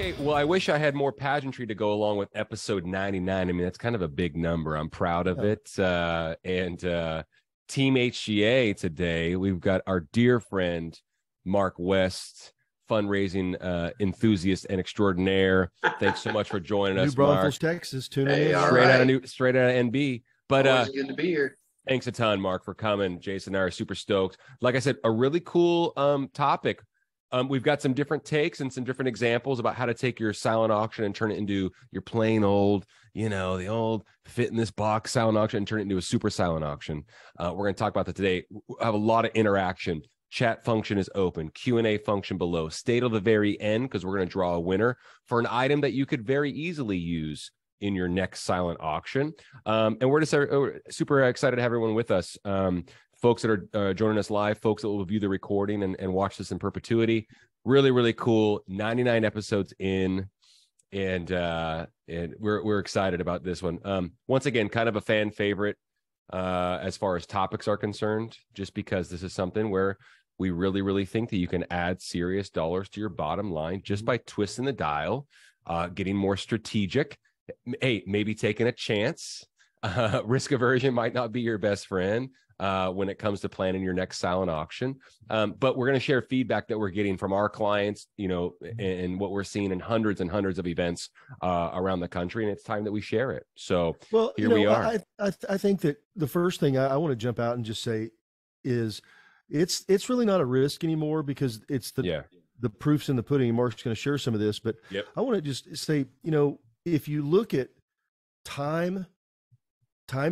Hey, well, I wish I had more pageantry to go along with episode 99. I mean, that's kind of a big number. I'm proud of it. Team HGA today, we've got our dear friend, Mark West, fundraising enthusiast and extraordinaire. Thanks so much for joining us, New Braunfels, Mark. Texas, tuning in. Straight out of NB. But always good to be here. Thanks a ton, Mark, for coming. Jason and I are super stoked. Like I said, a really cool topic. We've got some different takes and some different examples about how to take your silent auction and turn it into your plain old, the old fit in this box silent auction and turn it into a super silent auction. We're going to talk about that today. We have a lot of interaction. Chat function is open. Q&A function below. Stay till the very end because we're going to draw a winner for an item that you could very easily use in your next silent auction. And we're just super excited to have everyone with us. Folks that are joining us live, folks that will view the recording and watch this in perpetuity. Really, really cool. 99 episodes in, and we're excited about this one. Once again, kind of a fan favorite as far as topics are concerned, just because this is something where we really, really think that you can add serious dollars to your bottom line just by twisting the dial, getting more strategic. Hey, maybe taking a chance. Risk aversion might not be your best friend when it comes to planning your next silent auction. But we're going to share feedback that we're getting from our clients, and what we're seeing in hundreds and hundreds of events around the country. And it's time that we share it. So here we are. I think that the first thing I want to jump out and just say is it's really not a risk anymore because it's the proof's in the pudding. Mark's going to share some of this, but I want to just say, if you look at time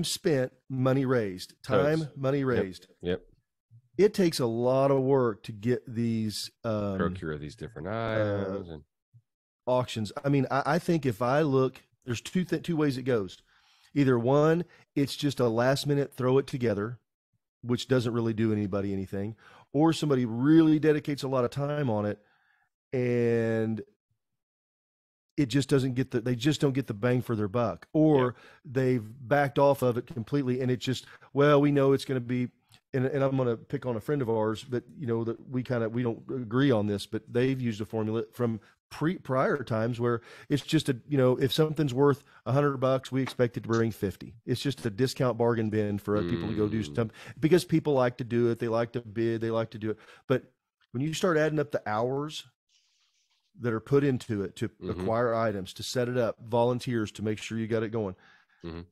spent, money raised, money raised. Yep. It takes a lot of work to get these procure these different items and auctions. I mean, I think if I look, there's two ways it goes. Either one, it's just a last minute throw it together, which doesn't really do anybody anything, or somebody really dedicates a lot of time on it and it just doesn't get they just don't get the bang for their buck, or they've backed off of it completely. And it's just, well, we know it's going to be, and I'm going to pick on a friend of ours, but that we don't agree on this, but they've used a formula from prior times where it's just if something's worth $100, we expect it to bring 50. It's just a discount bargain bin for people to go do stuff because people like to do it. They like to bid, they like to do it. But when you start adding up the hours that are put into it to acquire items, to set it up, volunteers to make sure you got it going, and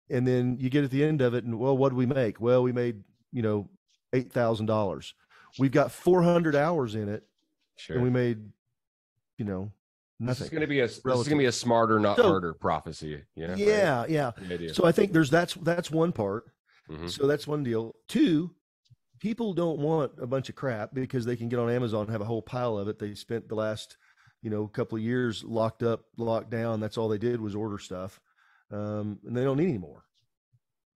then you get at the end of it and, well, what did we make? Well, we made, $8,000. We've got 400 hours in it. Sure. And we made, nothing. This is going to be a smarter, not harder prophecy. Yeah. Right? Yeah. So I think that's one part. So that's one deal. Two, people don't want a bunch of crap because they can get on Amazon and have a whole pile of it. They spent the last, couple of years locked down. That's all they did was order stuff. And they don't need any more.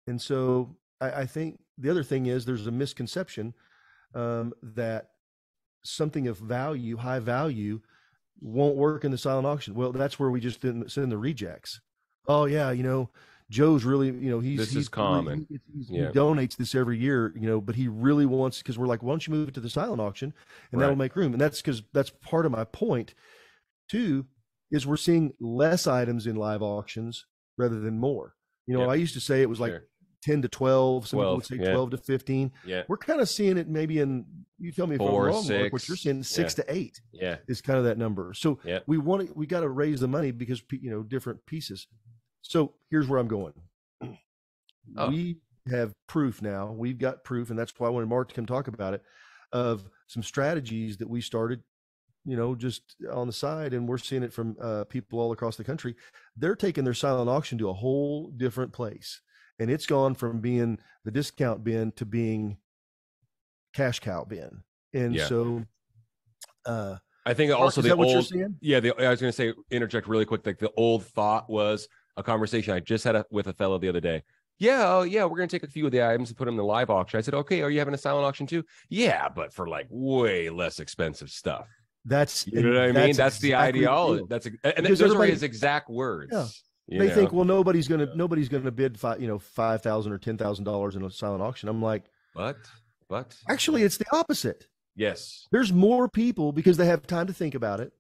And so I think the other thing is there's a misconception that something of value, high value, won't work in the silent auction. Well, that's where we just didn't send the rejects. Oh yeah. Joe's really, he's common. He donates this every year, but he really wants, because we're like, why don't you move it to the silent auction and that'll make room. And that's because that's part of my point too, is we're seeing less items in live auctions rather than more. I used to say it was like 10 to 12. Some people would say 12 to 15. Yeah. We're kind of seeing it maybe in, you tell me if 4, I'm wrong, 6. Mark, what you're seeing 6 to 8 Yeah. is kind of that number. So we got to raise the money because, different pieces. So here's where I'm going. We have proof now. We've got proof, and that's why I wanted Mark to come talk about it, of some strategies that we started, just on the side, and we're seeing it from people all across the country. They're taking their silent auction to a whole different place, and it's gone from being the discount bin to being cash cow bin. And so I think Mark, also is the that what you're old, seeing? I was going to say, interject really quick. Like the old thought was a conversation I just had with a fellow the other day. We're going to take a few of the items and put them in the live auction. I said, okay, are you having a silent auction too? Yeah, but for like way less expensive stuff. That's, you know what I mean? That's the ideology. And those are his exact words. Yeah. They think, well, nobody's gonna bid $5,000 or $10,000 in a silent auction. I'm like, but actually, it's the opposite. Yes. There's more people because they have time to think about it.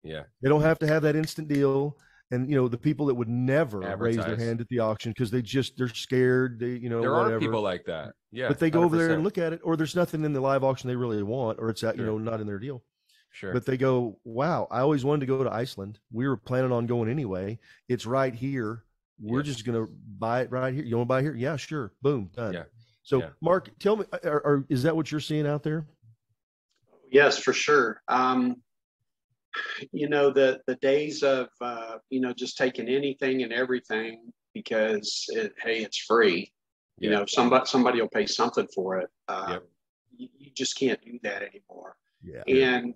Yeah. They don't have to have that instant deal. And the people that would never raise their Advertise. hand at the auction because they're scared, There are whatever. people like that. Yeah. But they go over there and 100%. look at it, or there's nothing in the live auction they really want, or it's at, Sure. not in their deal. Sure. But they go, wow, I always wanted to go to Iceland. We were planning on going anyway. It's right here. We're just going to buy it right here. You want to buy here? Yeah, sure. Boom, done. Yeah. So, Yeah. Mark, tell me, is that what you're seeing out there? Yes, for sure. The days of just taking anything and everything because it's free. Yeah. Somebody will pay something for it. Yep. You just can't do that anymore. Yeah. And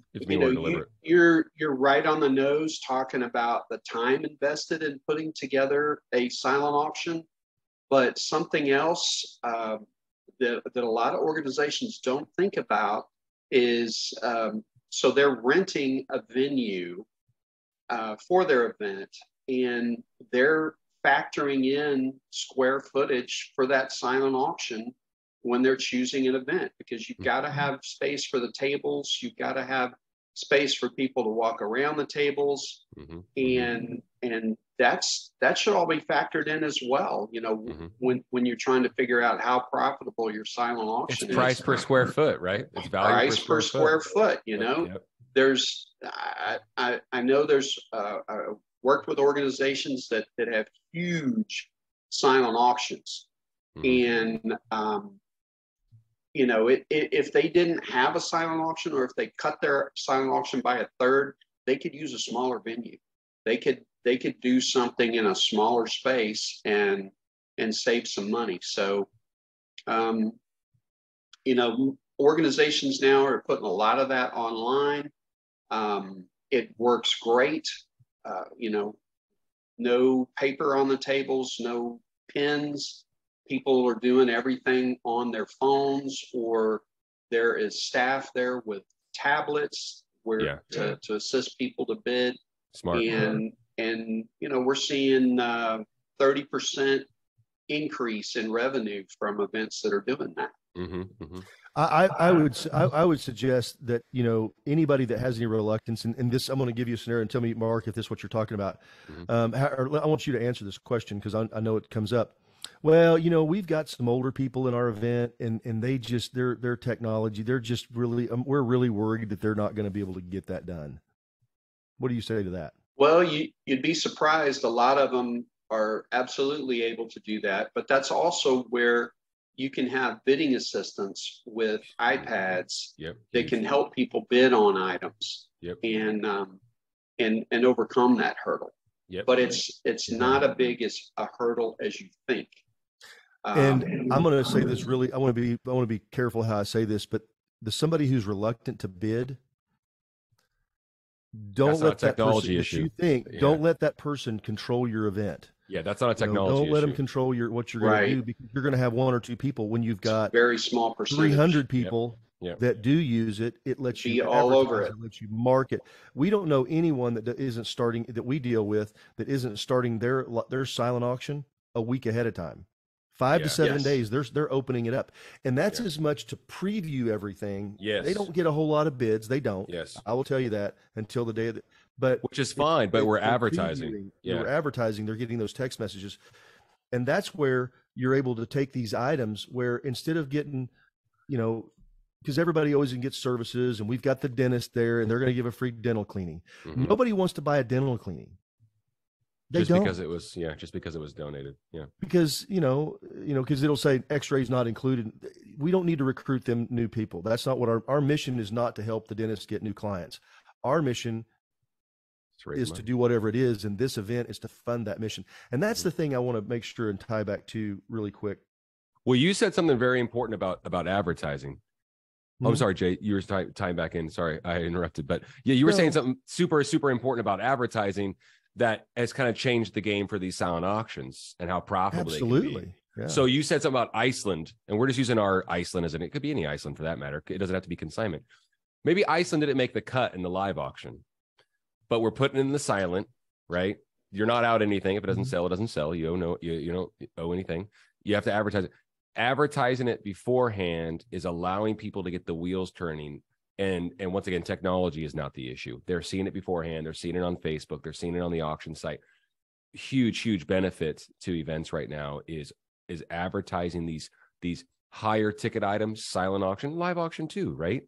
you're right on the nose talking about the time invested in putting together a silent auction, but something else that a lot of organizations don't think about is so they're renting a venue for their event, and they're factoring in square footage for that silent auction when they're choosing an event, because you've got to have space for the tables, you've got to have space for people to walk around the tables, and that should all be factored in as well. When you're trying to figure out how profitable your silent auction is. Price per square foot, right? It's value price per square foot. Yep. There's I know there's worked with organizations that have huge silent auctions, and if they didn't have a silent auction, or if they cut their silent auction by a third, they could use a smaller venue. They could do something in a smaller space and save some money. So, organizations now are putting a lot of that online. It works great. No paper on the tables, no pens. People are doing everything on their phones, or there is staff there with tablets to assist people to bid. Smart. And we're seeing 30% increase in revenue from events that are doing that. I would suggest that anybody that has any reluctance, and this, I'm going to give you a scenario and tell me, Mark, if this is what you're talking about. I want you to answer this question because I know it comes up. Well, we've got some older people in our event, and they just their technology, they're just really we're really worried that they're not going to be able to get that done. What do you say to that? Well, you'd be surprised. A lot of them are absolutely able to do that, but that's also where you can have bidding assistants with iPads that can help people bid on items and overcome that hurdle. But it's not as big as a hurdle as you think. And I'm going to say this really. I want to be careful how I say this, but somebody who's reluctant to bid, don't let that person that you think. Don't let that person control your event. Yeah, that's not a technology Don't let issue. them control what you're going to do, because you're going to have one or two people when you've got it's a very small percentage. 300 people that do use it. It lets you all over it. It lets you market. We don't know anyone that isn't starting, that we deal with, that isn't starting their silent auction a week ahead of time. 5 to 7 days, they're opening it up. And that's as much to preview everything. Yes. They don't get a whole lot of bids. They don't. Yes. I will tell you that until the day of which is fine, but we're advertising. We're advertising. They're getting those text messages. And that's where you're able to take these items where instead of getting, because everybody always gets services, and we've got the dentist there and they're going to give a free dental cleaning. Nobody wants to buy a dental cleaning. Because it was donated. Yeah. Because, because it'll say x-rays not included. We don't need to recruit them new people. That's not what our mission is. Not to help the dentist get new clients. Our mission is to do whatever it is. And this event is to fund that mission. And that's the thing I want to make sure and tie back to really quick. Well, you said something very important about advertising. Oh, I'm sorry, Jay, you were tying back in. Sorry, I interrupted. But yeah, you were saying something super, super important about advertising that has kind of changed the game for these silent auctions and how profitable they can be. Yeah. So you said something about Iceland, and we're just using our Iceland as it could be any Iceland for that matter. It doesn't have to be consignment. Maybe Iceland didn't make the cut in the live auction, but we're putting it in the silent, right? You're not out anything. If it doesn't sell, it doesn't sell. You don't owe anything. You have to advertise it. Advertising it beforehand is allowing people to get the wheels turning And once again, technology is not the issue. They're seeing it beforehand. They're seeing it on Facebook. They're seeing it on the auction site. Huge benefit to events right now is advertising these higher ticket items, silent auction, live auction too, right?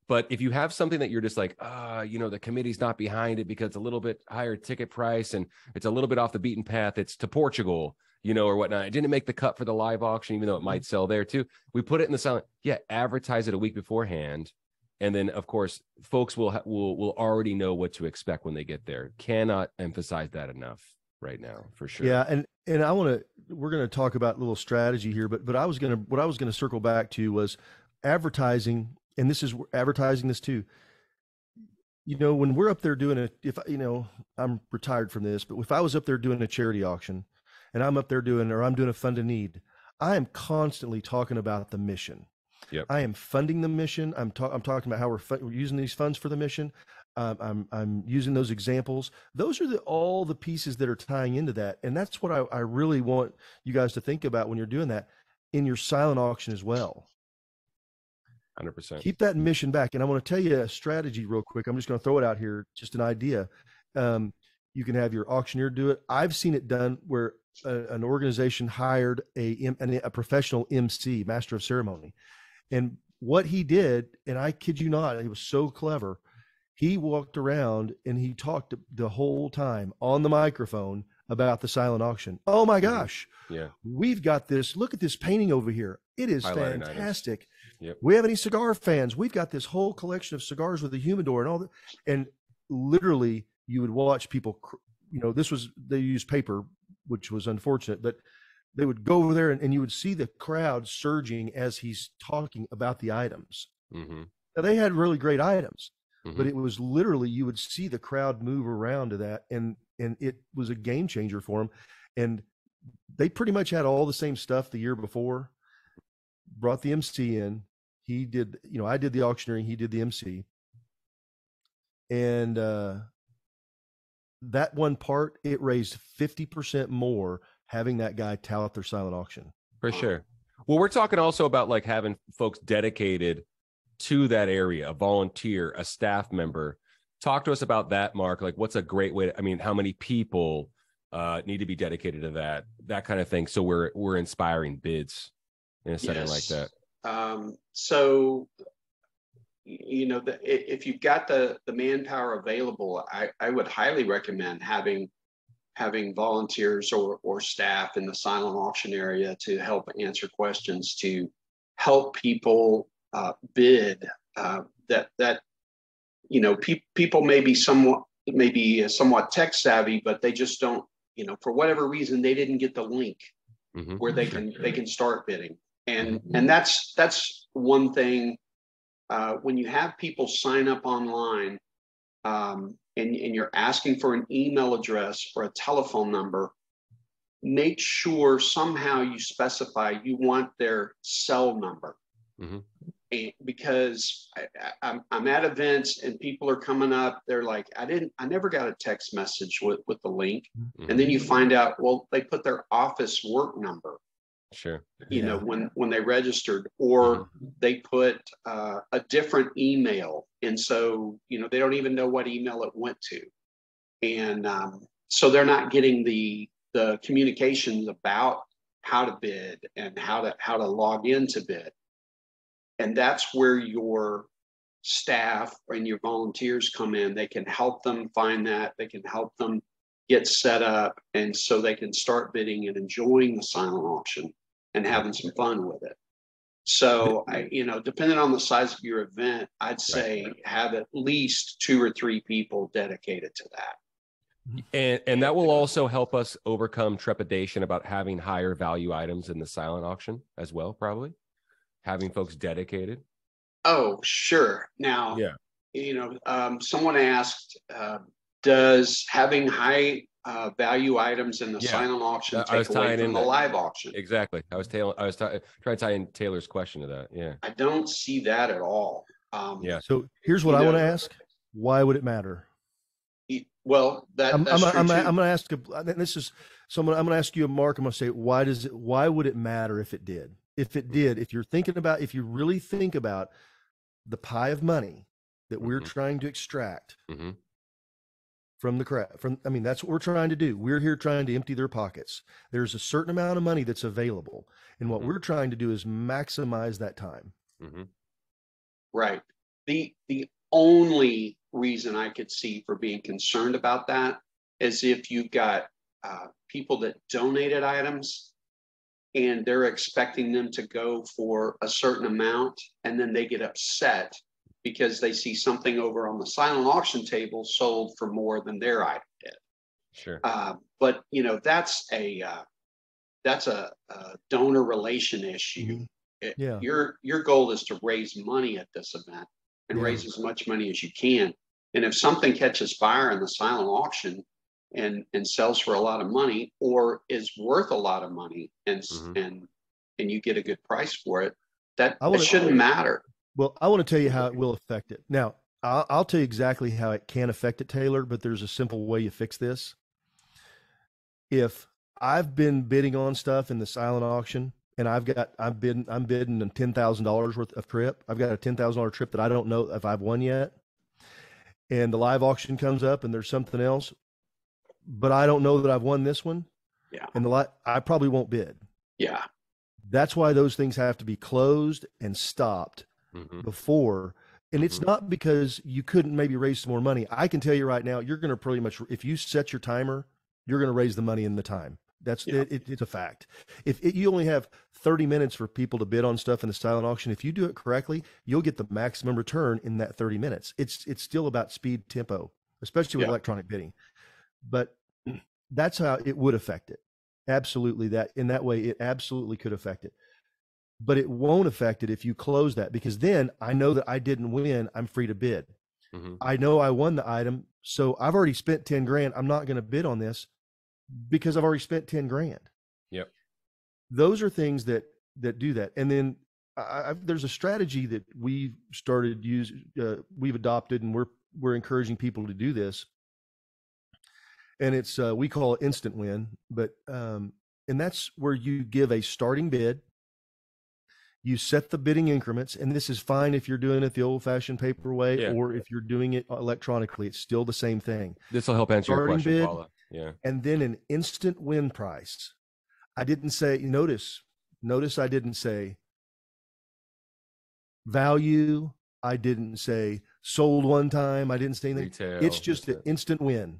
But if you have something that you're just like, the committee's not behind it because it's a little bit higher ticket price and it's a little bit off the beaten path, it's to Portugal, or whatnot. It didn't make the cut for the live auction, even though it might sell there too. We put it in the silent. Yeah, advertise it a week beforehand. And then, of course, folks will already know what to expect when they get there. Cannot emphasize that enough right now, for sure. Yeah, and we're going to talk about a little strategy here, but what I was going to circle back to was advertising, and this is advertising this too. When we're up there doing I'm retired from this, but if I was up there doing a charity auction, and I'm up there I'm doing a fund in need, I am constantly talking about the mission. Yep. I am funding the mission. I'm talking about how we're using these funds for the mission. I'm using those examples. Those are all the pieces that are tying into that. And that's what I really want you guys to think about when you're doing that in your silent auction as well. 100%. Keep that mission back. And I want to tell you a strategy real quick. I'm just going to throw it out here, just an idea. You can have your auctioneer do it. I've seen it done where an organization hired a professional MC, master of ceremony. And what he did, and I kid you not, he was so clever. He walked around and he talked the whole time on the microphone about the silent auction. Oh my gosh. Yeah. We've got this. Look at this painting over here. It is highlighted fantastic. Yep. We have any cigar fans? We've got this whole collection of cigars with a humidor and all that. And literally you would watch people, they used paper, which was unfortunate, but they would go over there and you would see the crowd surging as he's talking about the items. Mm-hmm. Now, they had really great items, mm-hmm. but it was literally, you would see the crowd move around to that. And it was a game changer for them. And they pretty much had all the same stuff the year before, brought the MC in. He did, I did the auctioneering, he did the MC. And that one part, it raised 50% more having that guy tout their silent auction. For sure. Well, we're talking also about like having folks dedicated to that area, a volunteer, a staff member. Talk to us about that, Mark. Like, what's a great way how many people need to be dedicated to that kind of thing, so we're inspiring bids in a setting like that. So if you've got the manpower available, I would highly recommend having volunteers or staff in the silent auction area to help answer questions, to help people bid. People may be somewhat tech savvy, but they just don't, for whatever reason, they didn't get the link mm-hmm. where they can start bidding. And that's one thing. When you have people sign up online, and you're asking for an email address or a telephone number, make sure somehow you specify you want their cell number. Mm-hmm. And because I'm at events and people are coming up, they're like, I never got a text message with the link. Mm-hmm. And then you find out, well, they put their office work number. Sure. When they registered, or they put a different email, and so they don't even know what email it went to, and so they're not getting the communications about how to bid and how to log in to bid. And that's where your staff and your volunteers come in. They can help them find that. They can help them get set up, and so they can start bidding and enjoying the silent auction and having some fun with it. So, depending on the size of your event, I'd say have at least 2 or 3 people dedicated to that. And that will also help us overcome trepidation about having higher value items in the silent auction as well, probably having folks dedicated. Oh, sure. Now, someone asked, does having high value items in the silent auction take away from the live auction? Exactly. I was trying to tie in Taylor's question to that. Yeah. I don't see that at all. So here's what I want to ask. Why would it matter? Well, I'm going to ask. I'm going to ask you, Mark. I'm going to say, why would it matter if it did? If you really think about the pie of money, that we're trying to extract Mm-hmm. from the crowd. I mean, that's what we're trying to do. We're here trying to empty their pockets. There's a certain amount of money that's available, and what we're trying to do is maximize that time. Mm-hmm. Right. The only reason I could see for being concerned about that is if you've got people that donated items and they're expecting them to go for a certain amount, and then they get upset because they see something over on the silent auction table sold for more than their item did. Sure. But you know, that's a donor relation issue. Yeah. Your goal is to raise money at this event and raise as much money as you can. And if something catches fire in the silent auction and sells for a lot of money, or is worth a lot of money, and you get a good price for it, that shouldn't matter. Well, I want to tell you how it will affect it. Now, I'll tell you exactly how it can affect it, Taylor, but there's a simple way you fix this. If I've been bidding on stuff in the silent auction and I'm bidding on $10,000 worth of trip. I've got a $10,000 trip that I don't know if I've won yet. And the live auction comes up and there's something else, but I don't know that I've won this one. Yeah. And I probably won't bid. Yeah. That's why those things have to be closed and stopped before. And it's not because you couldn't maybe raise some more money. I can tell you right now, you're going to pretty much, if you set your timer, you're going to raise the money in the time. That's it's a fact. If you only have 30 minutes for people to bid on stuff in the silent auction, if you do it correctly, you'll get the maximum return in that 30 minutes. It's still about speed, tempo, especially with electronic bidding. But that's how it would affect it. Absolutely, that in that way, it absolutely could affect it. But it won't affect it if you close that, because then I know that I didn't win. I'm free to bid. I know I won the item, so I've already spent 10 grand. I'm not going to bid on this because I've already spent 10 grand. Yep. Those are things that do that. And then there's a strategy that we've started we've adopted, and we're encouraging people to do this. And it's we call it instant win, but and that's where you give a starting bid. You set the bidding increments, and this is fine if you're doing it the old-fashioned paper way, or if you're doing it electronically. It's still the same thing. This will help answer your question, bid, Paula. Yeah. And then an instant win price. I didn't say, notice I didn't say value. I didn't say sold one time. I didn't say anything. Retail, it's just an instant win.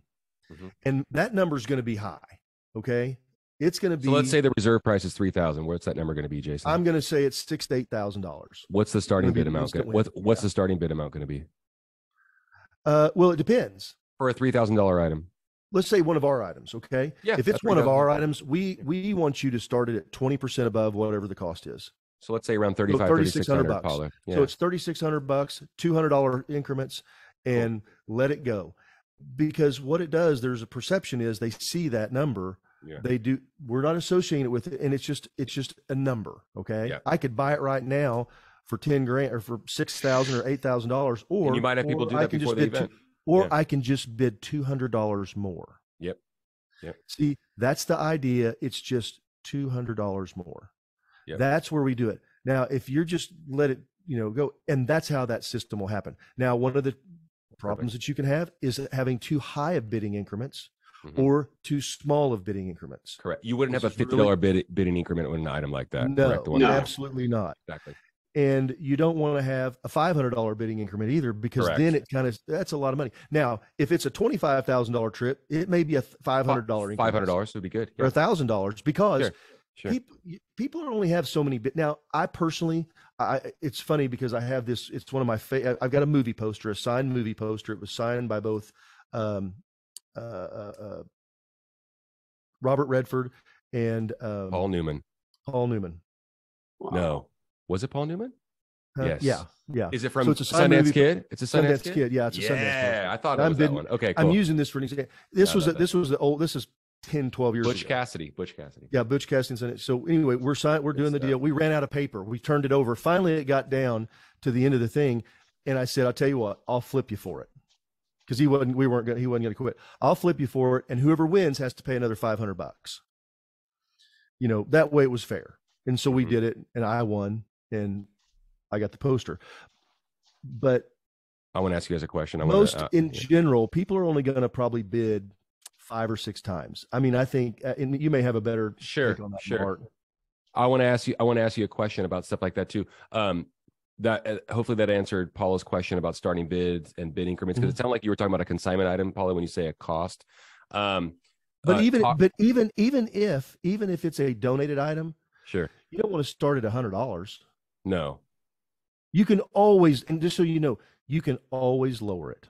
And that number is going to be high. Okay. It's going to be. So let's say the reserve price is $3,000. What's that number going to be, Jason? I'm going to say it's $6,000 to $8,000. What's the starting bid amount? What's the starting bid amount going to be? Well, it depends. For a $3,000 item. Let's say one of our items. Okay. Yeah. If it's one of our items, we want you to start it at 20% above whatever the cost is. So let's say around $3,600. Paula. Yeah. So it's $3,600, $200 increments, and let it go. Because what it does, there's a perception is they see that number. Yeah. They do. We're not associating it with it, and it's just a number. Okay. Yeah. I could buy it right now for 10 grand or for $6,000 or $8,000, or and you might have people do that before the event. I can just bid $200 more. Yep. See, that's the idea. It's just $200 more. Yep. That's where we do it. Now, if you're just let it, go, and that's how that system will happen. Now, one of the problems that you can have is having too high of bidding increments or too small of bidding increments. Correct. You wouldn't have a $50 bidding increment with an item like that. No, absolutely not. Exactly. And you don't want to have a $500 bidding increment either, because then it that's a lot of money. Now, if it's a $25,000 trip, it may be a $500 increment. $500 would be good. Yeah. Or $1,000, because people only have so many. Now, I personally, it's funny because I have this. It's one of my favorite. I've got a movie poster, a signed movie poster. It was signed by both Robert Redford and Paul Newman. Wow. No, was it Paul Newman? Yes. Yeah. Is it from Sundance Kid? It's a Sundance Kid. Yeah, it's a Sundance Kid. Yeah, I thought it was that one. Okay, cool. I'm using this for an example. This was the old. This is 10, 12 years Butch ago. Cassidy. Yeah, Butch Cassidy. So anyway, we're doing the deal. We ran out of paper. We turned it over. Finally, it got down to the end of the thing, and I said, "I'll tell you what, I'll flip you for it," because he wasn't going to quit. I'll flip you for it, and whoever wins has to pay another $500. That way it was fair. And so we did it, and I won, and I got the poster. But I want to ask you guys a question. In general, people are only going to probably bid 5 or 6 times. I mean, I think, and you may have a better take on that, Mark. I want to ask you a question about stuff like that too. That hopefully that answered Paula's question about starting bids and bid increments, because it sounded like you were talking about a consignment item, Paula, when you say a cost. But even if it's a donated item, sure, you don't want to start at $100. No, you can always, and just so you know, you can always lower it.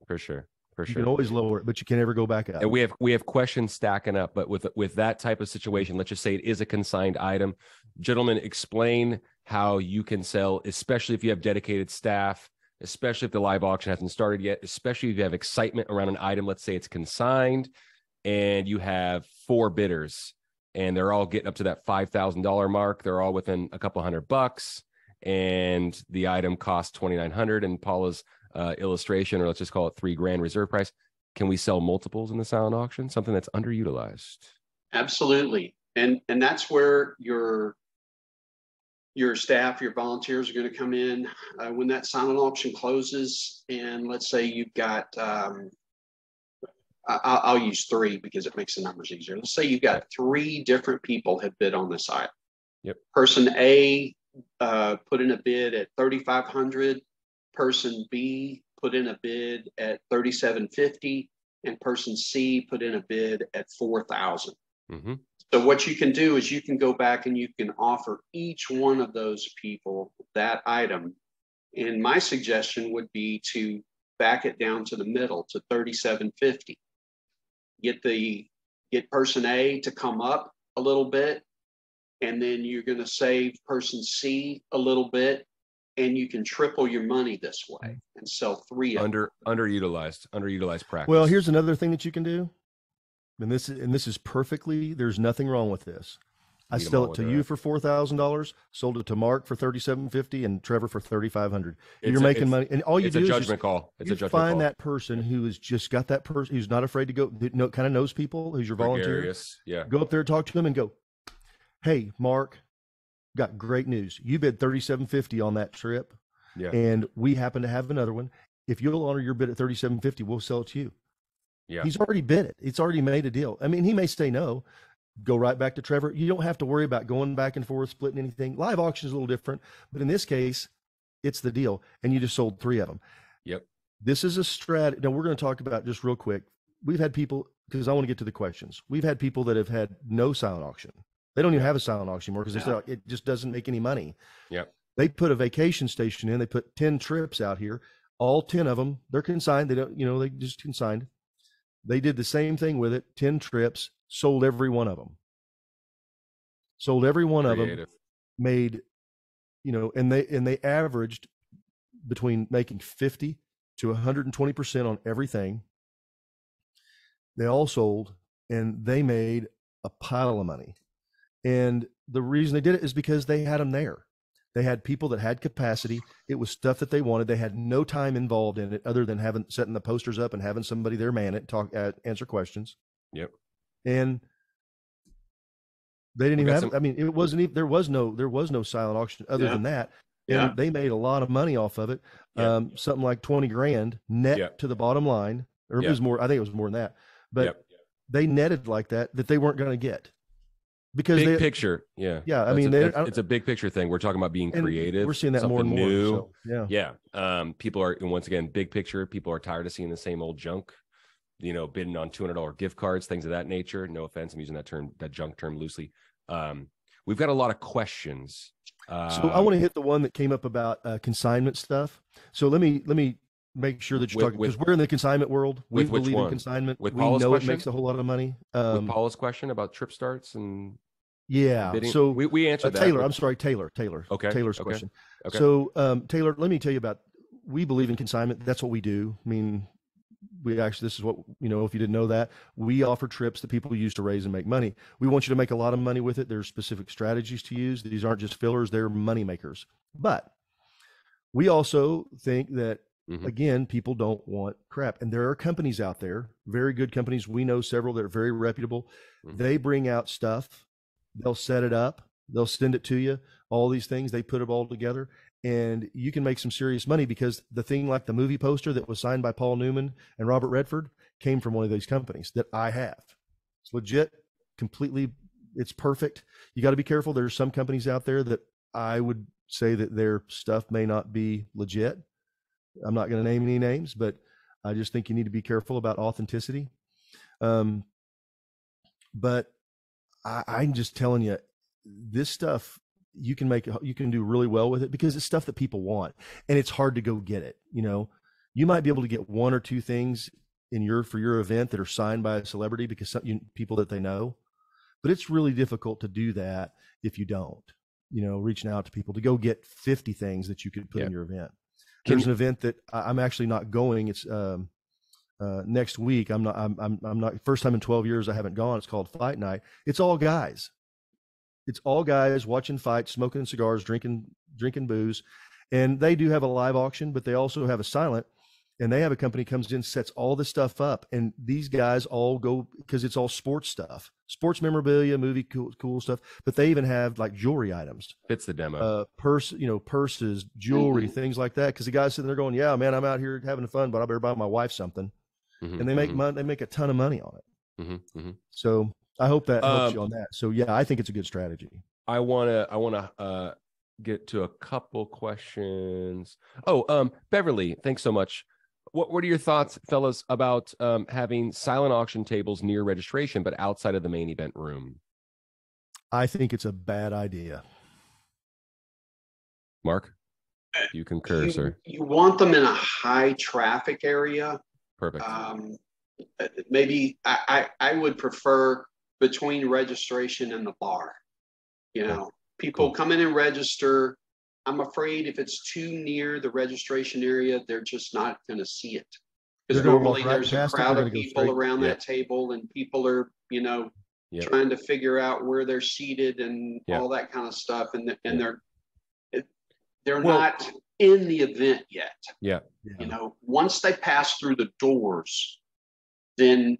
For sure. You can always lower it, but you can never go back up. And we have questions stacking up, but with that type of situation, let's just say it is a consigned item. Gentlemen, explain how you can sell, especially if you have dedicated staff, especially if the live auction hasn't started yet, especially if you have excitement around an item. Let's say it's consigned and you have 4 bidders and they're all getting up to that $5,000 mark. They're all within a couple $100, and the item costs $2,900, and Paula's illustration, or let's just call it $3,000 reserve price. Can we sell multiples in the silent auction? Something that's underutilized. Absolutely. And that's where your staff, your volunteers are going to come in when that silent auction closes. And let's say you've got, I'll use 3 because it makes the numbers easier. Let's say you've got 3 different people have bid on this item. Yep. Person A put in a bid at $3,500. Person B put in a bid at $3,750, and person C put in a bid at $4,000. Mm-hmm. So what you can do is you can go back and you can offer each one of those people that item. And my suggestion would be to back it down to the middle to $3,750. Get person A to come up a little bit, and then you're going to save person C a little bit, and you can triple your money this way and sell 3 of them. Underutilized practice. Well, here's another thing that you can do. And this is perfectly, there's nothing wrong with this. I sell it to you for $4,000, sold it to Mark for $3,750, and Trevor for $3,500. You're making money, and all you do is find that person who has just got that person who's not afraid to go, kind of knows people, who's your volunteer. Yeah. Go up there, talk to them, and go, hey, Mark, got great news. You bid $3,750 on that trip, and we happen to have another one. If you'll honor your bid at $3,750, we'll sell it to you. Yeah. He's already bid it. It's already made a deal. I mean, he may say no. Go right back to Trevor. You don't have to worry about going back and forth, splitting anything. Live auction is a little different, but in this case, it's the deal, and you just sold 3 of them. Yep. This is a strategy. Now, we're going to talk about just real quick. We've had people, because I want to get to the questions. We've had people that have had no silent auction. They don't even have a silent auction anymore because it just doesn't make any money. Yep. They put a vacation station in. They put 10 trips out here. All 10 of them, they're consigned. They don't, they just consigned. They did the same thing with it. 10 trips, sold every one of them. Sold every one of them. Made, and they averaged between making 50 to 120% on everything. They all sold, and they made a pile of money. And the reason they did it is because they had them there. They had people that had capacity. It was stuff that they wanted. They had no time involved in it other than setting the posters up and having somebody there man it, answer questions. Yep. And they didn't even have, it wasn't even, there was no silent auction other than that. And they made a lot of money off of it. Something like $20,000 net to the bottom line, or it was more, I think it was more than that, but they netted like that they weren't going to get. Because big picture, I mean, it's a big picture thing. We're talking about being creative. We're seeing that more and more. New. So, people are, and once again, big picture. People are tired of seeing the same old junk. Bidding on $200 gift cards, things of that nature. No offense, I'm using that junk term loosely. We've got a lot of questions. So I want to hit the one that came up about consignment stuff. So let me make sure that you're talking, because we're in the consignment world. We believe in consignment. We know it makes a whole lot of money. With Paula's question about trip starts and bidding. So we answered that. Taylor, I'm sorry, Taylor. Okay. Taylor's question. Okay. So Taylor, let me tell you about. We believe in consignment. That's what we do. I mean, this is what, if you didn't know that, we offer trips that people use to raise and make money. We want you to make a lot of money with it. There's specific strategies to use. These aren't just fillers, they're money makers. But we also think that, again, people don't want crap. And there are companies out there, very good companies. We know several that are very reputable. They bring out stuff. They'll set it up. They'll send it to you. All these things, they put it all together. and you can make some serious money, because the thing like the movie poster that was signed by Paul Newman and Robert Redford came from one of these companies that I have. It's legit, completely. It's perfect. You got to be careful. There's some companies out there that I would say that their stuff may not be legit. I'm not going to name any names, but I just think you need to be careful about authenticity. But I'm just telling you, this stuff, you can do really well with it, because it's stuff that people want, and it's hard to go get it. You know, you might be able to get one or two things for your event that are signed by a celebrity, because people that they know, but it's really difficult to do that if you don't, reaching out to people to go get 50 things that you could put in your event. There's an event that I'm actually not going. It's next week. I'm not, first time in 12 years I haven't gone. It's called Fight Night. It's all guys. It's all guys watching fights, smoking cigars, drinking booze. And they do have a live auction, but they also have a silent, and they have a company comes in, sets all this stuff up. And these guys all go, because it's all sports stuff, sports memorabilia, movie, cool stuff. But they even have like jewelry items. Fits the demo. Purses, jewelry, things like that. Because the guy's sitting there going, yeah, man, I'm out here having fun, but I better buy my wife something. And they make money. They make a ton of money on it. So I hope that helps you on that. So yeah, I think it's a good strategy. I wanna get to a couple questions. Beverly, thanks so much. What are your thoughts, fellas, about having silent auction tables near registration but outside of the main event room? I think it's a bad idea. Mark, you concur, sir? You want them in a high traffic area. Perfect. Maybe I would prefer between registration and the bar. People come in and register. I'm afraid if it's too near the registration area, they're just not going to see it. Because normally there's a crowd of people around that table, and people are, trying to figure out where they're seated and all that kind of stuff. And they're not in the event yet. Yeah. Once they pass through the doors, then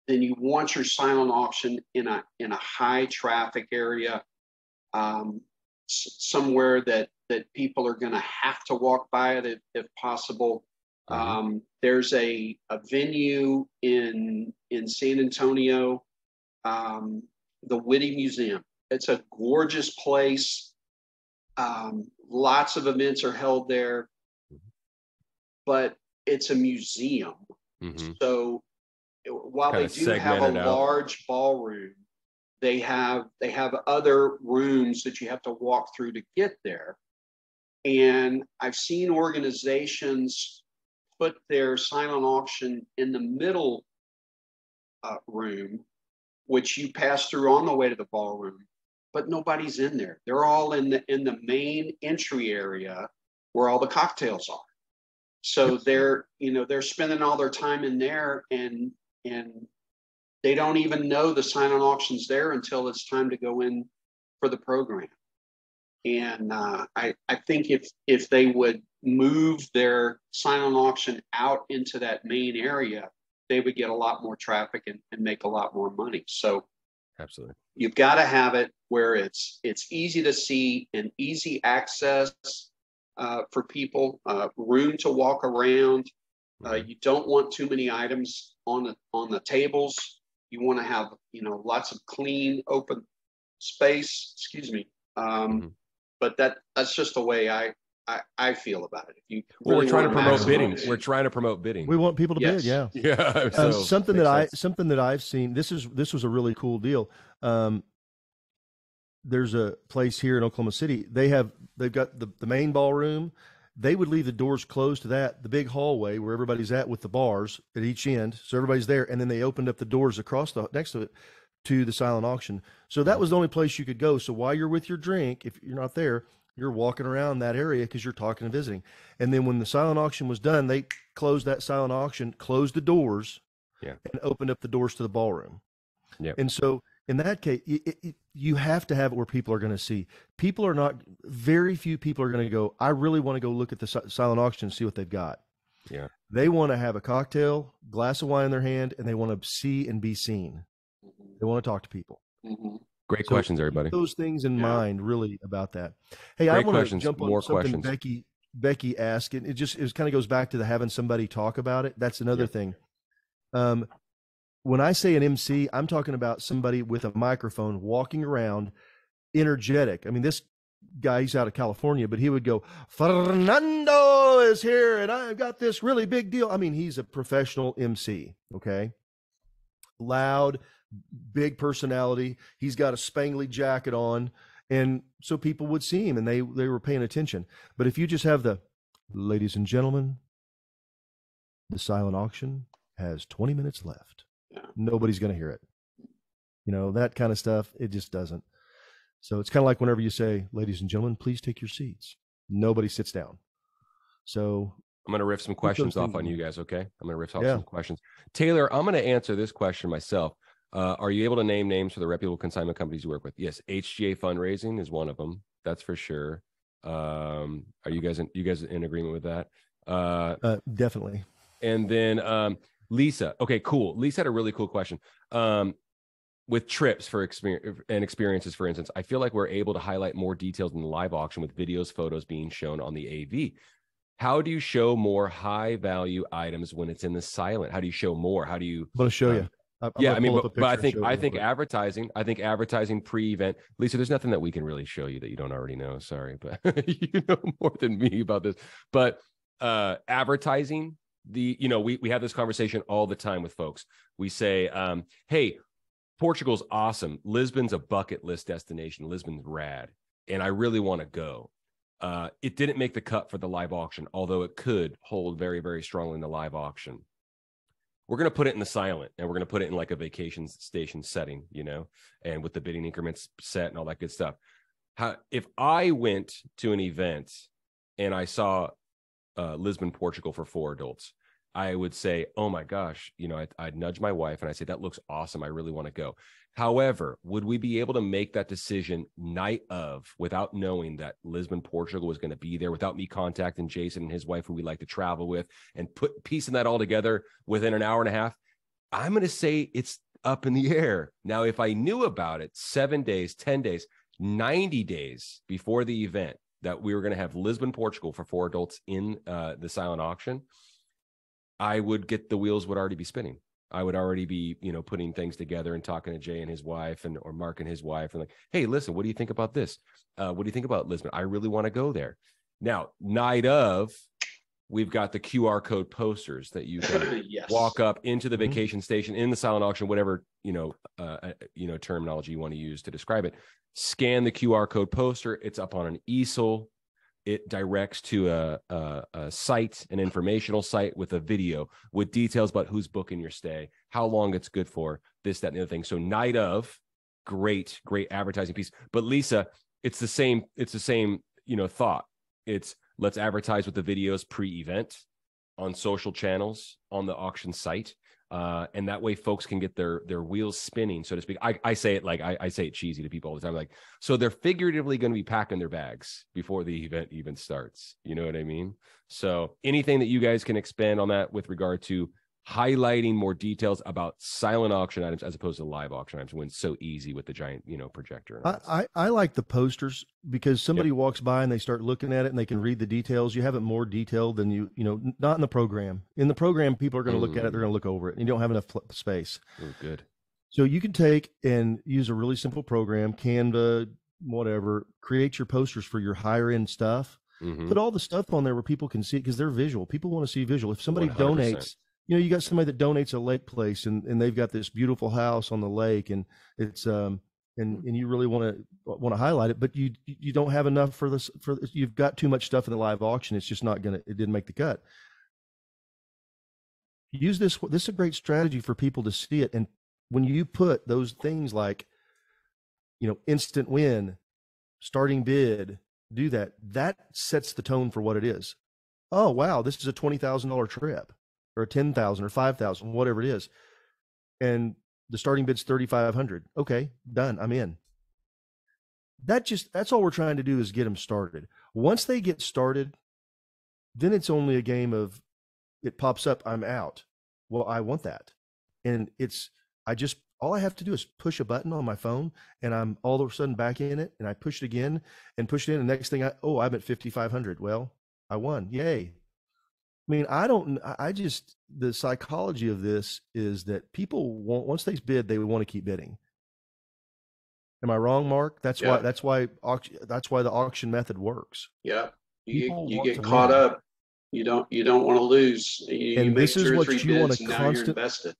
you want your silent auction in a high traffic area, somewhere that people are going to have to walk by it if possible. There's a venue in San Antonio, the Whitty Museum. It's a gorgeous place. Lots of events are held there, but it's a museum. So while they do have a large ballroom, they have other rooms that you have to walk through to get there. And I've seen organizations put their silent auction in the middle room, which you pass through on the way to the ballroom, but nobody's in there. They're all in the main entry area where all the cocktails are. So they're spending all their time in there, and they don't even know the silent auction's there until it's time to go in for the program. And I think if they would move their silent auction out into that main area, they would get a lot more traffic and make a lot more money. So absolutely, you've got to have it where it's easy to see and easy access for people, room to walk around. You don't want too many items on the tables. You want to have lots of clean open space. Excuse me. But that's just the way I feel about it. If you really we're trying to promote bidding. We're trying to promote bidding. We want people to bid. Yeah. Yeah. Something that I've seen. This was a really cool deal. There's a place here in Oklahoma City. They've got the main ballroom. They would leave the doors closed to the big hallway where everybody's at with the bars at each end. So everybody's there. And then they opened up the doors across next to it to the silent auction. So that was the only place you could go. So while you're with your drink, if you're not there, you're walking around that area because you're talking and visiting. And then when the silent auction was done, they closed that silent auction, closed the doors, and opened up the doors to the ballroom. Yeah. And so in that case, you have to have it where people are going to see. Very few people are going to go, I really want to go look at the silent auction and see what they've got. Yeah. They want to have a cocktail, glass of wine in their hand, and they want to see and be seen. They want to talk to people. Great questions, everybody. Keep those things in mind, really, about that. Hey, Great I want to jump on more something questions. Becky asked, and it kind of goes back to the having somebody talk about it. That's another thing. When I say an MC, I'm talking about somebody with a microphone walking around, energetic. I mean, this guy, he's out of California, but he would go, Fernando is here, and I've got this really big deal. I mean, he's a professional MC, okay? Loud, big personality. He's got a spangly jacket on, and so people would see him, and they were paying attention. But if you just have the, ladies and gentlemen, the silent auction has 20 minutes left. Nobody's going to hear it. You know, that kind of stuff, it just doesn't. So it's kind of like whenever you say, ladies and gentlemen, please take your seats. Nobody sits down. So I'm going to riff some questions off on you guys, okay? I'm going to riff off some questions. Taylor, I'm going to answer this question myself. Are you able to name names for the reputable consignment companies you work with? Yes, HGA Fundraising is one of them. That's for sure. Are you guys in agreement with that? Definitely. And then Lisa. Okay, cool. Lisa had a really cool question. With trips for experiences, for instance, I feel like we're able to highlight more details in the live auction with videos, photos being shown on the AV. How do you show more high value items when it's in the silent? How do you show more? How do you? I'm going to show you. Yeah, I mean, but I think advertising pre-event. Lisa, there's nothing that we can really show you that you don't already know. Sorry, but you know more than me about this. But advertising, we have this conversation all the time with folks. We say, hey, Portugal's awesome. Lisbon's a bucket list destination. Lisbon's rad, and I really want to go. It didn't make the cut for the live auction, although it could hold very, very strongly in the live auction. We're going to put it in the silent, and we're going to put it in like a vacation station setting, and with the bidding increments set and all that good stuff. If I went to an event and I saw Lisbon, Portugal for 4 adults, I would say, oh my gosh, I'd nudge my wife and I say, that looks awesome. I really want to go. However, would we be able to make that decision night of without knowing that Lisbon, Portugal was going to be there, without me contacting Jason and his wife, who we like to travel with, and piecing that all together within an hour and a half? I'm going to say it's up in the air. Now, if I knew about it 7 days, 10 days, 90 days before the event that we were going to have Lisbon, Portugal for 4 adults in the silent auction, I would get the wheels would already be spinning. I would already be, putting things together and talking to Jay and his wife or Mark and his wife and like, hey, listen, what do you think about this? What do you think about Lisbon? I really want to go there. Now, night of, we've got the QR code posters that you can walk up into the vacation station in the silent auction, whatever, terminology you want to use to describe it. Scan the QR code poster. It's up on an easel. It directs to a site, an informational site with a video with details about who's booking your stay, how long it's good for, this, that, and the other thing. So night of, great advertising piece. But Lisa, it's the same, thought. It's let's advertise with the videos pre-event on social channels on the auction site. And that way folks can get their wheels spinning, so to speak. I say it like I say it cheesy to people all the time. Like, so they're figuratively going to be packing their bags before the event even starts. You know what I mean? So anything that you guys can expand on that with regard to highlighting more details about silent auction items as opposed to live auction items when it's so easy with the giant, projector. I like the posters because somebody walks by and they start looking at it and they can read the details. You have it more detailed than not in the program. In the program, people are going to look at it. They're going to look over it, and you don't have enough space. Oh, good. So you can take and use a really simple program, Canva, whatever, create your posters for your higher end stuff. Put all the stuff on there where people can see it because they're visual. People want to see visual. If somebody 100%. Donates, you got somebody that donates a lake place and they've got this beautiful house on the lake, and it's and you really want to highlight it, but you don't have enough for this. You've got too much stuff in the live auction. It's just it didn't make the cut. Use this. This is a great strategy for people to see it. And when you put those things like, instant win, starting bid, do that sets the tone for what it is. Oh, wow, this is a $20,000 trip, or $10,000 or $5,000, whatever it is. And the starting bid's $3,500. Okay, done. I'm in. That's all we're trying to do is get them started. Once they get started, then it's only a game of it pops up, I'm out. Well, I want that. And I just all I have to do is push a button on my phone and I'm all of a sudden back in it, and I push it again and push it in. And next thing I'm at 5,500. Well, I won. Yay. I mean, I just, the psychology of this is that people want, once they bid, they want to keep bidding. Am I wrong, Mark? That's why the auction method works. Yeah. You get caught up. You don't want to lose. You this is what you want to constantly invested.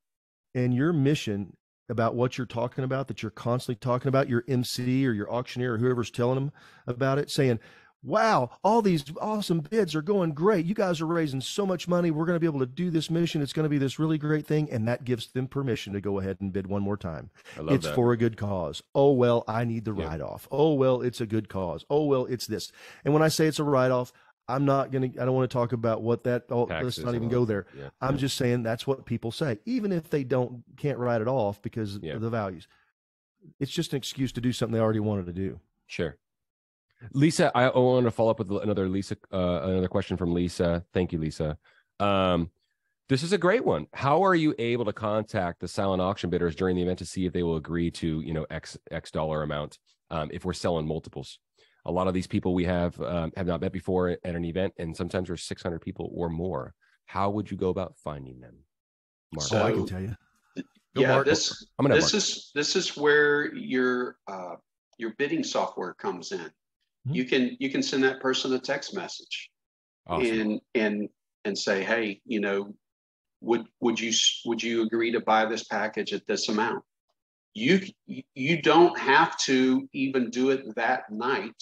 And your mission about what you're talking about, that you're constantly talking about, your MC or your auctioneer or whoever's telling them about it, saying, wow, all these awesome bids are going great. You guys are raising so much money. We're going to be able to do this mission. It's going to be this really great thing. And that gives them permission to go ahead and bid one more time. It's that. For a good cause. Oh, well, I need the write-off. Oh, well, it's a good cause. Oh, well, it's this. And when I say it's a write-off, I don't want to talk about what that, let's not even go there. Yeah. I'm just saying that's what people say, even if they can't write it off because of the values. It's just an excuse to do something they already wanted to do. Sure. Lisa, I want to follow up with another question from Lisa. Thank you, Lisa. This is a great one. How are you able to contact the silent auction bidders during the event to see if they will agree to, X dollar amount if we're selling multiples? A lot of these people we have not met before at an event, and sometimes there's 600 people or more. How would you go about finding them, Mark? So, I can tell you. Mark. This is where your bidding software comes in. Mm-hmm. You can send that person a text message, awesome. and say, hey, would you agree to buy this package at this amount? You don't have to even do it that night,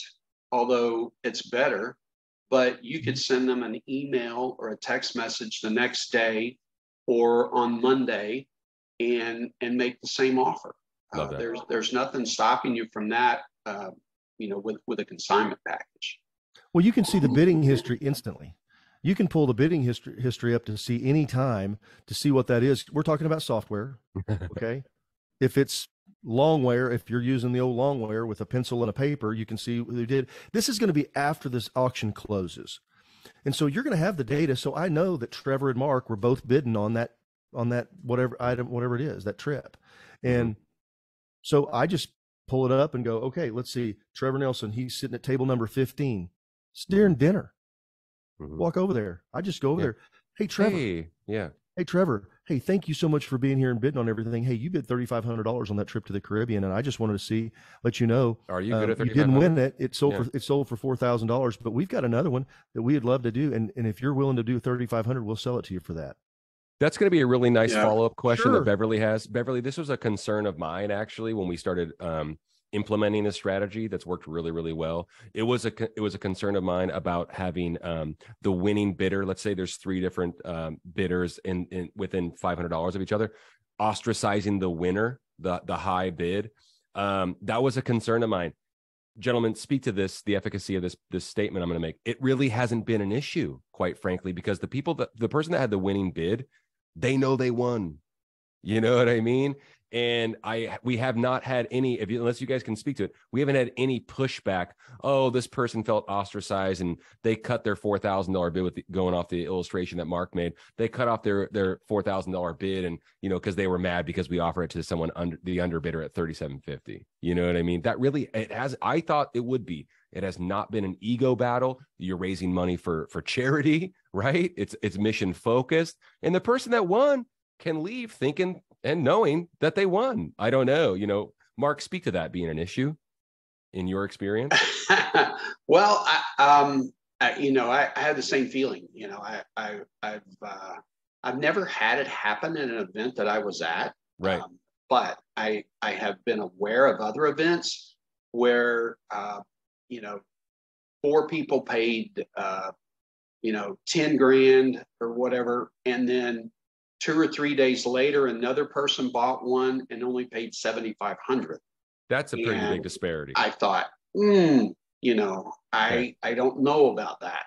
although it's better, but you could send them an email or a text message the next day or on Monday and make the same offer. There's nothing stopping you from that, with a consignment package. Well, you can see the bidding history instantly. You can pull the bidding history up to see any time to see what that is. We're talking about software, okay? If it's longware, if you're using the old longware with a pencil and a paper, you can see who did. This is going to be after this auction closes. And so you're going to have the data. So I know that Trevor and Mark were both bidding on that whatever item, whatever it is, that trip. And so I just pull it up and go, okay, let's see. Trevor Nelson, he's sitting at table number 15. It's during dinner. Walk over there. I just go over there. Hey, Trevor. Hey, Trevor. Hey, thank you so much for being here and bidding on everything. Hey, you bid $3,500 on that trip to the Caribbean, and I just wanted to let you know. Are you good at $3,500? You didn't win it. It sold for $4,000, but we've got another one that we'd love to do, and if you're willing to do $3,500, we'll sell it to you for that. That's going to be a really nice follow-up question that Beverly has. Beverly, this was a concern of mine actually when we started implementing this strategy that's worked really, really well. It was a concern of mine about having the winning bidder. Let's say there's 3 different bidders in within $500 of each other, ostracizing the winner, the high bid. That was a concern of mine. Gentlemen, speak to this, the efficacy of this statement I'm going to make. It really hasn't been an issue, quite frankly, because the person that had the winning bid, they know they won. You know what I mean? And we have not had any, unless you guys can speak to it, we haven't had any pushback. Oh, this person felt ostracized and they cut their $4,000 bid going off the illustration that Mark made. They cut off their $4,000 bid, and because they were mad because we offer it to someone the underbidder at $3,750. You know what I mean? That really, I thought it would be. It has not been an ego battle. You're raising money for charity, right? It's mission focused, and the person that won can leave thinking and knowing that they won. I don't know. Mark, speak to that being an issue in your experience. Well, I had the same feeling. I've never had it happen in an event that I was at. Right. But I have been aware of other events where 4 people paid 10 grand or whatever, and then 2 or 3 days later, another person bought one and only paid $7,500. That's a pretty big disparity. I thought, I don't know about that.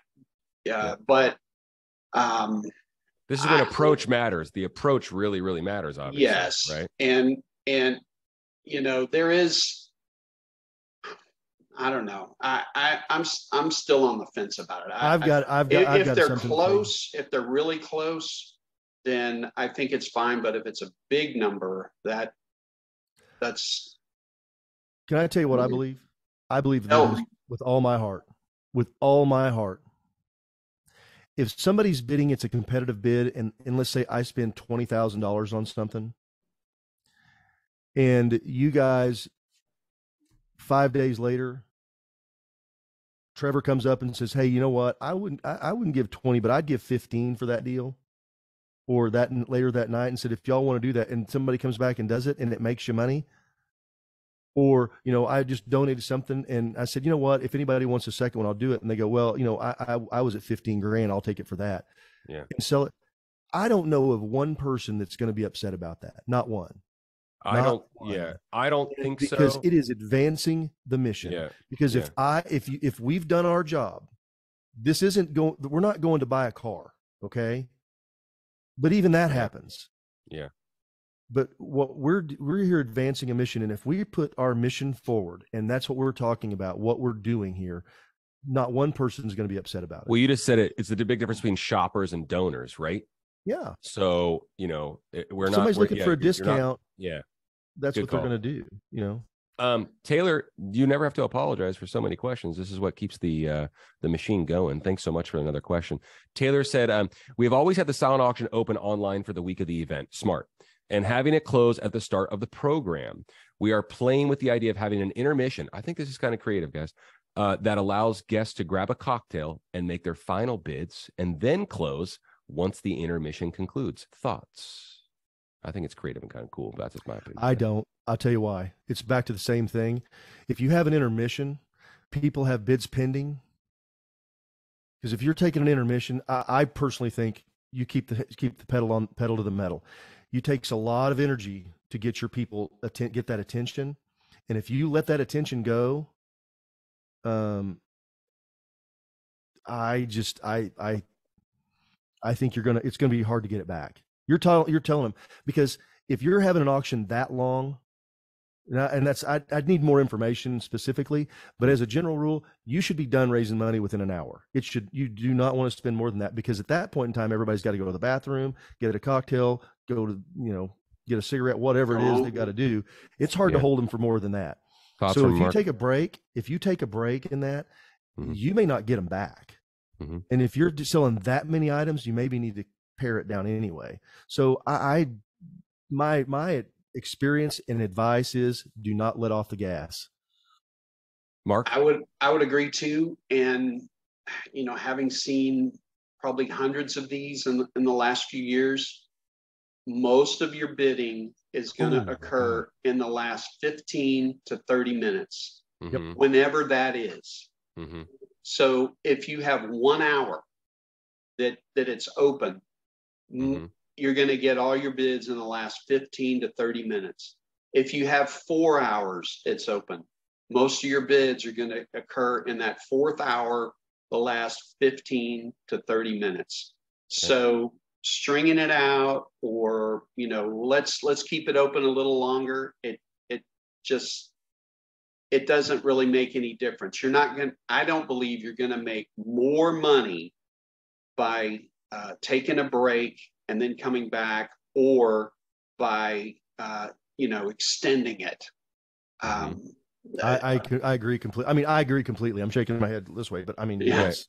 But this is when approach matters. The approach really, really matters, obviously. Yes, right. And there is, I don't know. I'm still on the fence about it. I've got if they're close, if they're really close, then I think it's fine. But if it's a big number, that That's. Can I tell you what I believe? I believe No. this with all my heart. With all my heart. If somebody's bidding, it's a competitive bid, and let's say I spend $20,000 on something, and you guys 5 days later, Trevor comes up and says, "Hey, you know what? I wouldn't give 20, but I'd give 15 for that deal." Or that later that night, and said, "If y'all want to do that," and somebody comes back and does it, and it makes you money. Or, I just donated something and I said, "You know what? If anybody wants a second one, I'll do it." And they go, "Well, I was at 15 grand. I'll take it for that." Yeah. And sell it. I don't know of one person that's going to be upset about that. Not one. I don't think so. Because it is advancing the mission. Yeah. Because if we've done our job, this isn't going, we're not going to buy a car. Okay. But even that happens. Yeah. But what we're here advancing a mission, and if we put our mission forward, and that's what we're talking about, what we're doing here, not one person is going to be upset about it. Well, you just said it. It's the big difference between shoppers and donors, right? Yeah. So Somebody's looking for a discount. Yeah. That's Good what call. they're going to do. Taylor, you never have to apologize for so many questions. This is what keeps the machine going. Thanks so much for another question. Taylor said, "We've always had the silent auction open online for the week of the event. Smart. And having it close at the start of the program. We are playing with the idea of having an intermission." I think this is kind of creative, guys. That allows guests to grab a cocktail and make their final bids and then close once the intermission concludes. Thoughts? I think it's creative and kind of cool. That's just my opinion. I don't. I'll tell you why. It's back to the same thing. If you have an intermission, people have bids pending. Because if you're taking an intermission, I personally think you keep the pedal to the metal. It takes a lot of energy to get your people get that attention, and if you let that attention go, I think it's gonna be hard to get it back. You're telling them, because if you're having an auction that long, and I'd need more information specifically, but as a general rule, you should be done raising money within an hour. You do not want to spend more than that, because at that point in time, everybody's got to go to the bathroom, get a cocktail, go to, get a cigarette, whatever it is they've got to do. It's hard to hold them for more than that. So if you take a break in that, you may not get them back. Mm-hmm. And if you're selling that many items, you maybe need to pare it down anyway. So my experience and advice is, do not let off the gas. Mark? I would agree too. And, having seen probably hundreds of these in the last few years, most of your bidding is going to occur in the last 15 to 30 minutes, whenever that is. Mm-hmm. So if you have 1 hour that it's open, you're going to get all your bids in the last 15 to 30 minutes. If you have 4 hours it's open, most of your bids are going to occur in that fourth hour, the last 15 to 30 minutes. Okay. So stringing it out, or, let's keep it open a little longer, it doesn't really make any difference. I don't believe you're going to make more money by taking a break and then coming back, or by extending it. I agree completely. I agree completely. I'm shaking my head this way, but yes,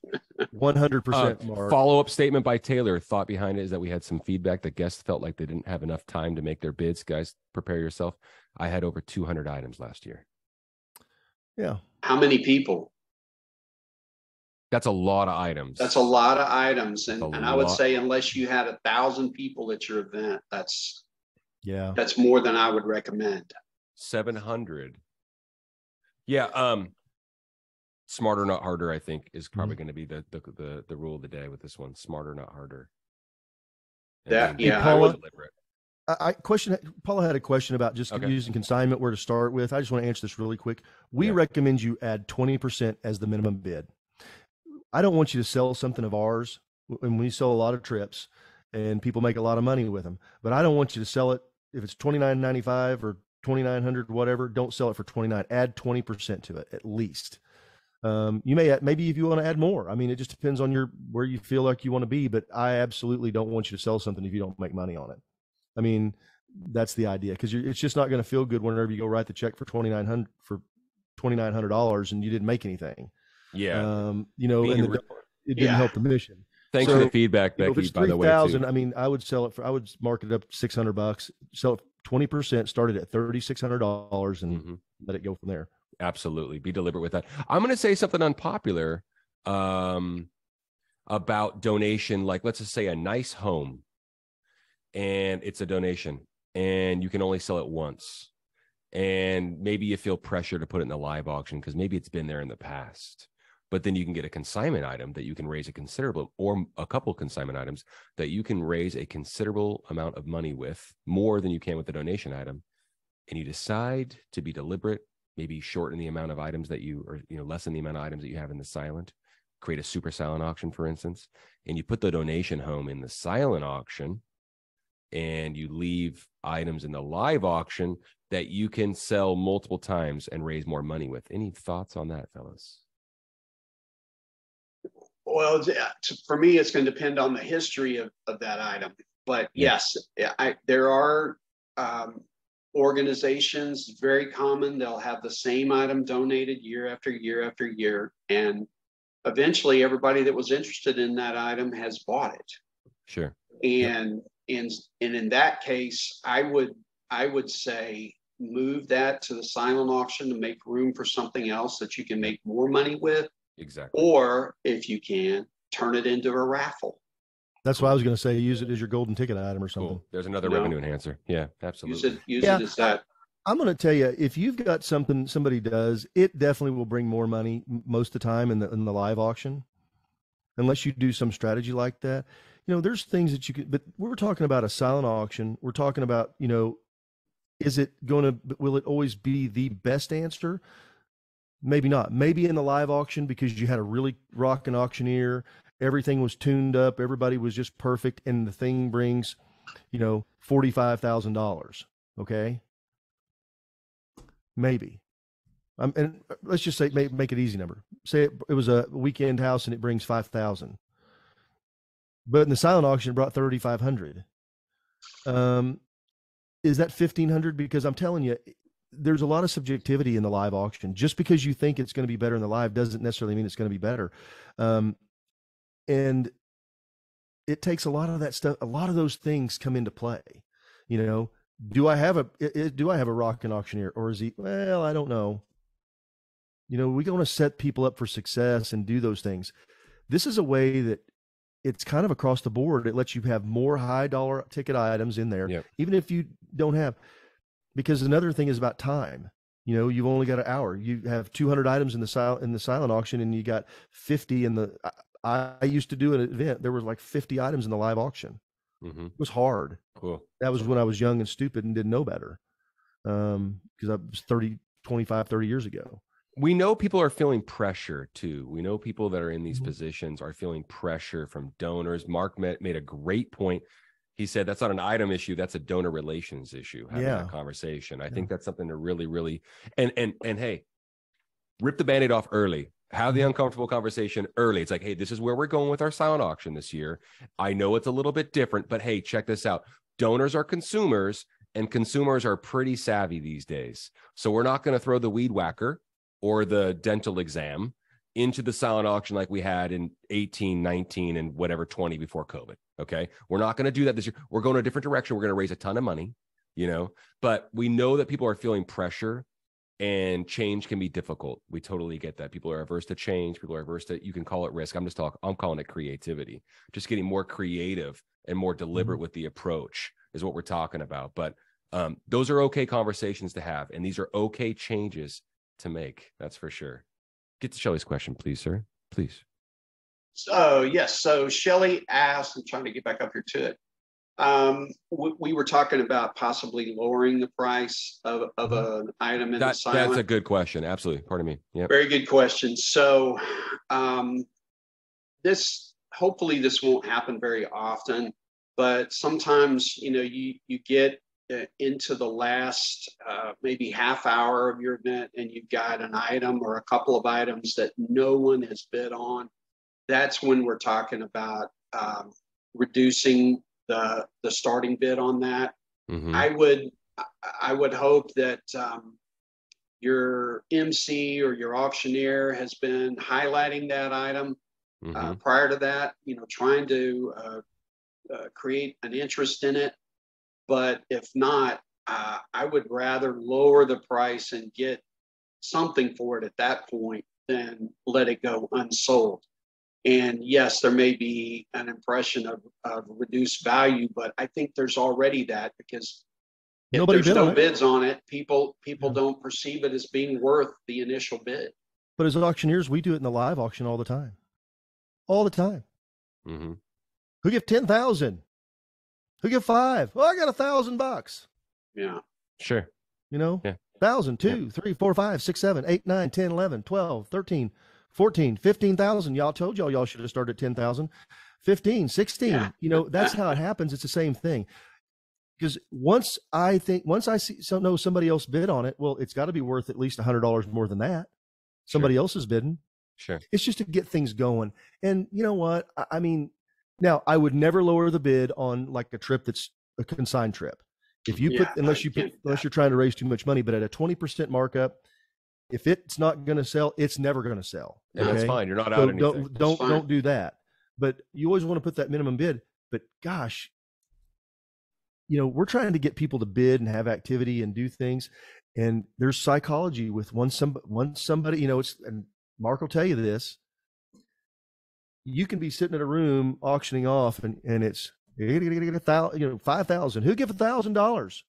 100%. Mark. Follow-up statement by Taylor. Thought behind it is that we had some feedback that guests felt like they didn't have enough time to make their bids. Guys, prepare yourself. I had over 200 items last year. Yeah. How many people? That's a lot of items. That's a lot of items. And I would say, unless you had 1,000 people at your event, that's more than I would recommend. 700. Yeah. Smarter, not harder, I think, is probably going to be the rule of the day with this one. Smarter, not harder. I would deliberate. Paula had a question about just using consignment, where to start with. I just want to answer this really quick. We recommend you add 20% as the minimum bid. I don't want you to sell something of ours, and we sell a lot of trips and people make a lot of money with them, but I don't want you to sell it if it's $29.95 or $2,900, whatever. Don't sell it for $29. Add 20% to it at least. Maybe if you want to add more. It just depends on where you feel like you want to be, but I absolutely don't want you to sell something if you don't make money on it. That's the idea, because it's just not going to feel good whenever you go write the check for $2,900 and you didn't make anything. Yeah. You know, and it didn't help the mission. Thanks for the feedback, Becky. If it's by the way, $3,000, I mean, I would mark it up $600, sell it 20%, start it at $3,600, and let it go from there. Absolutely, be deliberate with that. I'm going to say something unpopular about donation. Like, let's just say a nice home, and it's a donation, and you can only sell it once, and maybe you feel pressure to put it in the live auction because maybe it's been there in the past. But then you can get a consignment item that you can raise a considerable, or a couple consignment items that you can raise a considerable amount of money with, more than you can with the donation item. And you decide to be deliberate, maybe shorten the amount of items that lessen the amount of items that you have in the silent, create a super silent auction, for instance, and you put the donation home in the silent auction, and you leave items in the live auction that you can sell multiple times and raise more money with. Any thoughts on that, fellas? Well, for me, it's going to depend on the history of that item. But yes, there are organizations, very common, they'll have the same item donated year after year after year. And eventually everybody that was interested in that item has bought it. Sure. And in that case, I would say move that to the silent auction to make room for something else that you can make more money with. Exactly. Or if you can, turn it into a raffle. That's what I was going to say. Use it as your golden ticket item or something. Cool. There's another revenue enhancer. Yeah, absolutely. Use it as that. I'm going to tell you, if you've got something somebody does, it definitely will bring more money most of the time in the live auction, unless you do some strategy like that. You know, there's things that you could, but we're talking about a silent auction. We're talking about, you know, will it always be the best answer? Maybe not. Maybe in the live auction, because you had a really rocking auctioneer, everything was tuned up, everybody was just perfect, and the thing brings, you know, $45,000. Okay, maybe. And let's just say make it easy number. Say it was a weekend house and it brings 5,000, but in the silent auction it brought 3,500. Is that 1,500? Because I'm telling you, there's a lot of subjectivity in the live auction. Just because you think it's going to be better in the live doesn't necessarily mean it's going to be better. And it takes a lot of that stuff. A lot of those things come into play. You know, do I have a rockin' auctioneer, or is he, well, I don't know. You know, we want to set people up for success and do those things. This is a way that it's kind of across the board. It lets you have more high dollar ticket items in there, even if you don't have. Because another thing is about time. You know, you've only got an hour. You have 200 items in the silent auction, and you got 50 in the. I used to do an event. There was like 50 items in the live auction. It was hard. Cool. That was when I was young and stupid and didn't know better. Because I was 30 years ago. We know people are feeling pressure too. We know people that are in these positions are feeling pressure from donors. Mark made a great point. He said that's not an item issue, that's a donor relations issue, having that conversation. I think that's something to really, really, and hey, rip the Band-Aid off early. Have the uncomfortable conversation early. It's like, hey, this is where we're going with our silent auction this year. I know it's a little bit different, but hey, check this out. Donors are consumers, and consumers are pretty savvy these days. So we're not going to throw the weed whacker or the dental exam into the silent auction like we had in 18, 19, and whatever, 20 before COVID. Okay. We're not going to do that this year. We're going a different direction. We're going to raise a ton of money, you know, but we know that people are feeling pressure and change can be difficult. We totally get that. People are averse to change. People are averse to, you can call it risk. I'm calling it creativity, just getting more creative and more deliberate with the approach is what we're talking about. But those are okay conversations to have. And these are okay changes to make. That's for sure. Get to Shelley's question, please, sir. Please. So, yes. So Shelley asked, I'm trying to get back up here to it. We were talking about possibly lowering the price of an item in the silent. That's a good question. Absolutely. Pardon me. Yeah. Very good question. So hopefully this won't happen very often, but sometimes, you know, you get into the last maybe half hour of your event and you've got an item or a couple of items that no one has bid on. That's when we're talking about reducing the starting bid on that. Mm-hmm. I would hope that your MC or your auctioneer has been highlighting that item prior to that, trying to create an interest in it. But if not, I would rather lower the price and get something for it at that point than let it go unsold. And yes, there may be an impression of reduced value, but I think there's already that, because if there's no bids on it, people don't perceive it as being worth the initial bid. But as auctioneers, we do it in the live auction all the time. All the time. Mm-hmm. Who give 10,000? Who give 5? Well, I got $1,000. Yeah. Sure. Yeah. 1,000, 2, 3, 4, 5, 6, 7, 8, 9, 10, 11, 12, 13, 14, 15,000. Y'all told y'all should have started at 10,000. 15, 16. Yeah. That's how it happens. It's the same thing. Because once I know somebody else bid on it, well, it's got to be worth at least $100 more than that. Somebody else is bidding. Sure. It's just to get things going. And you know what? I mean, now I would never lower the bid on like a trip that's a consigned trip. If you unless you're trying to raise too much money, but at a 20% markup, if it's not going to sell, it's never going to sell. And that's fine. You're not out anything. Don't do that. But you always want to put that minimum bid. But gosh, we're trying to get people to bid and have activity and do things. And there's psychology with once somebody, and Mark will tell you this, you can be sitting in a room auctioning off and it's, 5,000. Who give $1,000?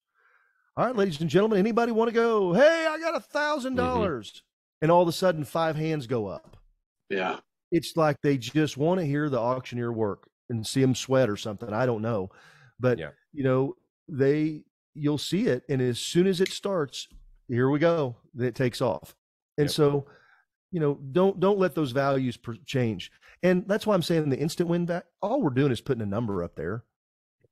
All right, ladies and gentlemen, anybody want to go? Hey, I got $1,000. And all of a sudden 5 hands go up. Yeah. It's like they just want to hear the auctioneer work and see them sweat or something. I don't know. But, you'll see it. And as soon as it starts, here we go, then it takes off. And so, don't let those values change. And that's why I'm saying the instant win back, all we're doing is putting a number up there.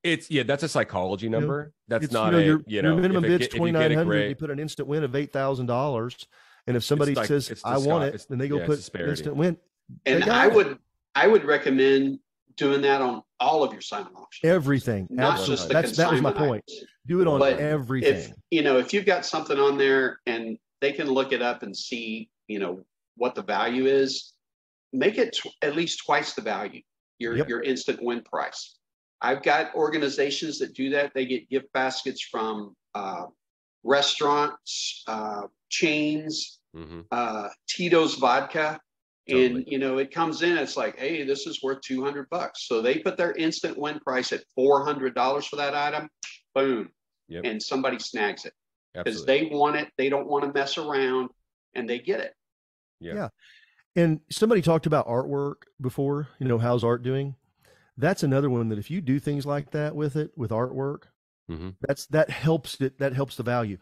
That's a psychology number. That's not your minimum bid's $2,900. You put an instant win of $8,000. And if somebody says, I want it, then they go put instant win. And I would recommend doing that on all of your silent auctions. Everything. Not just the that was my point. Do it on everything. If you've got something on there and they can look it up and see, what the value is, make it at least twice the value, your instant win price. I've got organizations that do that. They get gift baskets from restaurants, chains, Tito's vodka. Totally. And, it comes in, it's like, hey, this is worth $200. So they put their instant win price at $400 for that item. Boom. Yep. And somebody snags it because they want it. They don't want to mess around and they get it. Yeah. And somebody talked about artwork before, how's art doing? That's another one that if you do things like that with artwork, that helps the value.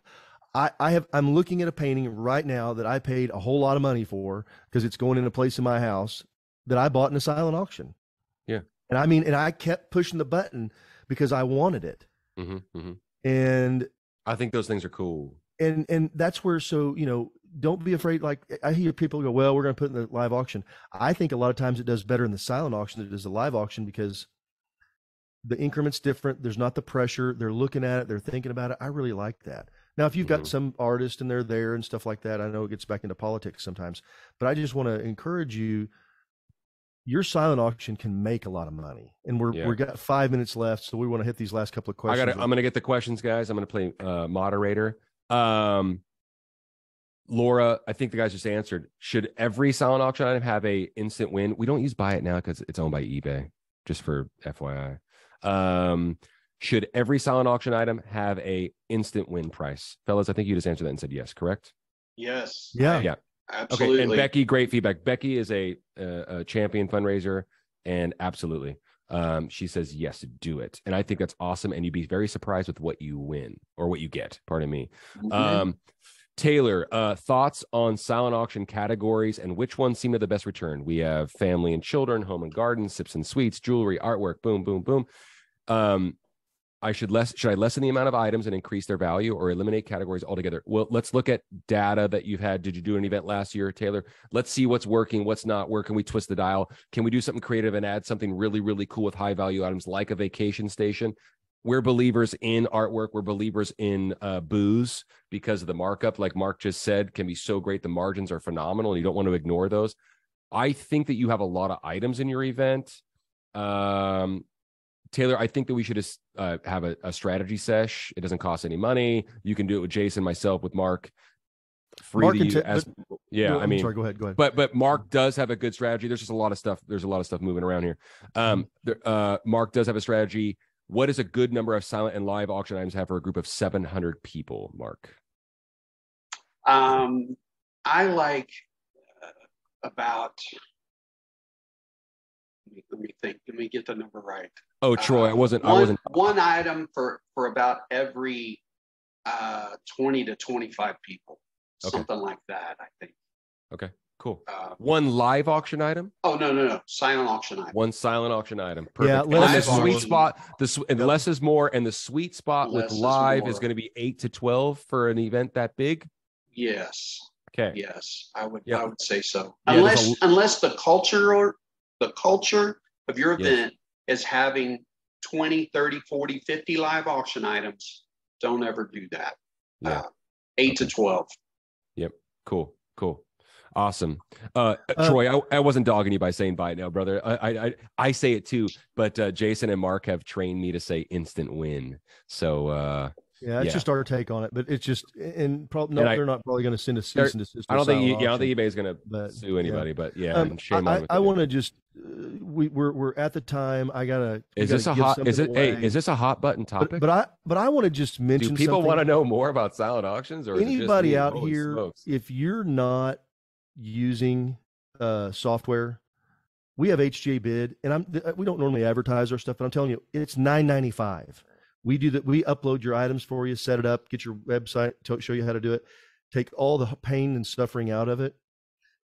I'm looking at a painting right now that I paid a whole lot of money for because it's going in a place in my house that I bought in a silent auction. Yeah. And I kept pushing the button because I wanted it. And I think those things are cool. And that's where, don't be afraid. Like I hear people go, well, we're going to put it in the live auction. I think a lot of times it does better in the silent auction than it does the live auction because the increment's different. There's not the pressure. They're looking at it. They're thinking about it. I really like that. Now, if you've got some artist and they're there and stuff like that, I know it gets back into politics sometimes, but I just want to encourage you. Your silent auction can make a lot of money, and we've got 5 minutes left, so we want to hit these last couple of questions. I'm going to get the questions, guys. I'm going to play moderator. Laura, I think the guys just answered. Should every silent auction item have a instant win? We don't use buy it now because it's owned by eBay, just for FYI. Should every silent auction item have a instant win price? Fellas, I think you just answered that and said yes, correct? Yes. Yeah. Absolutely. Okay, and Becky, great feedback. Becky is a champion fundraiser, and absolutely. She says, yes, do it. And I think that's awesome. And you'd be very surprised with what you win or what you get. Pardon me. Taylor, thoughts on silent auction categories and which ones seem to the best return? We have family and children, home and garden, sips and sweets, jewelry, artwork, boom, boom, boom. Should I lessen the amount of items and increase their value or eliminate categories altogether? Well, let's look at data that you've had. Did you do an event last year, Taylor? Let's see what's working, what's not. Where can we twist the dial? Can we do something creative and add something really, really cool with high value items like a vacation station? we're believers in artwork. We're believers in booze because of the markup. Like Mark just said, can be so great. The margins are phenomenal, and you don't want to ignore those. I think that you have a lot of items in your event. Taylor, I think that we should just have a strategy sesh. It doesn't cost any money. You can do it with Jason, myself, with Mark. Free Mark to you as yeah. I mean, sorry, go ahead. But Mark does have a good strategy. There's just a lot of stuff. There's a lot of stuff moving around here. Mark does have a strategy. What is a good number of silent and live auction items have for a group of 700 people, Mark? I like about. Let me think. Let me get the number right. Oh, Troy, I wasn't one item for about every 20 to 25 people. Something like that, I think. Okay, cool. One live auction item? Oh, no. Silent auction item. One silent auction item. Perfect. Yeah, the sweet spot, and less is more, and the sweet spot with live is going to be 8 to 12 for an event that big? Yes. Okay. Yes, I would say so. Yeah, Unless the culture of your event is having 20, 30, 40, 50 live auction items, don't ever do that. Yeah. 8 to 12. Yep. Cool. Awesome. Troy, I wasn't dogging you by saying buy it now, brother. I say it too, but Jason and Mark have trained me to say instant win. So it's just our take on it, but it's just they're not probably going to send a cease and desist. I don't think eBay is going to sue anybody, but shame on. I want to just we're at the time. Is this a hot button topic? But I want to just mention. Do people want to know more about silent auctions, or anybody out here? Smokes? If you're not using software, we have HJ Bid, and we don't normally advertise our stuff, but I'm telling you, it's $9.95. We do that. We upload your items for you, set it up, get your website, show you how to do it, take all the pain and suffering out of it.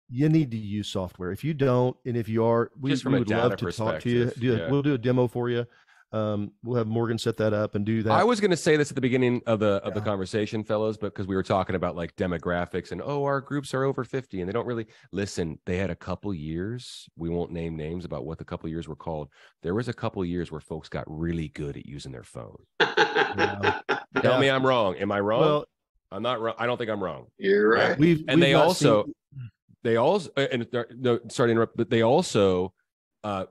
You need to use software. If you don't, and if you are, we would love to talk to you. We'll do a demo for you. We'll have Morgan set that up and do that. I was going to say this at the beginning of the conversation, fellows, but because we were talking about like demographics and our groups are over 50 and they don't really listen. They had a couple years. We won't name names about what the couple years were called. There was a couple years where folks got really good at using their phone. Tell me I'm wrong. Am I wrong? Well, I'm not wrong. I don't think I'm wrong. You're right. They also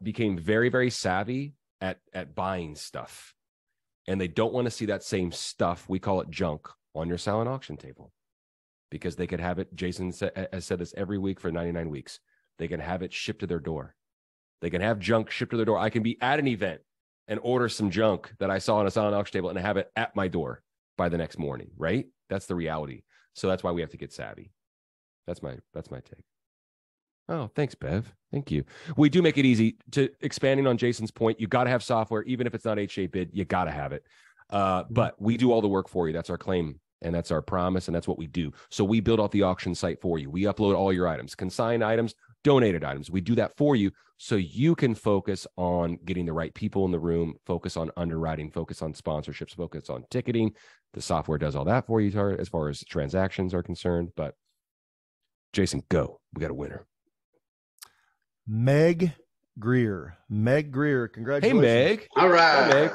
became very, very savvy at buying stuff, and they don't want to see that same stuff, we call it junk, on your silent auction table, because they could have it. Jason has said this every week for 99 weeks. They can have it shipped to their door. They can have junk shipped to their door. I can be at an event and order some junk that I saw on a silent auction table and have it at my door by the next morning. Right? That's the reality. So that's why we have to get savvy. That's my take. Oh, thanks, Bev. Thank you. We do make it easy. To expanding on Jason's point, you got to have software, even if it's not HA Bid, you got to have it. But we do all the work for you. That's our claim, and that's our promise, and that's what we do. So we build out the auction site for you. We upload all your items, consigned items, donated items. We do that for you so you can focus on getting the right people in the room, focus on underwriting, focus on sponsorships, focus on ticketing. The software does all that for you as far as transactions are concerned. But Jason, go. We got a winner. Meg Greer. Congratulations. Hey, Meg. All right. Hi, Meg.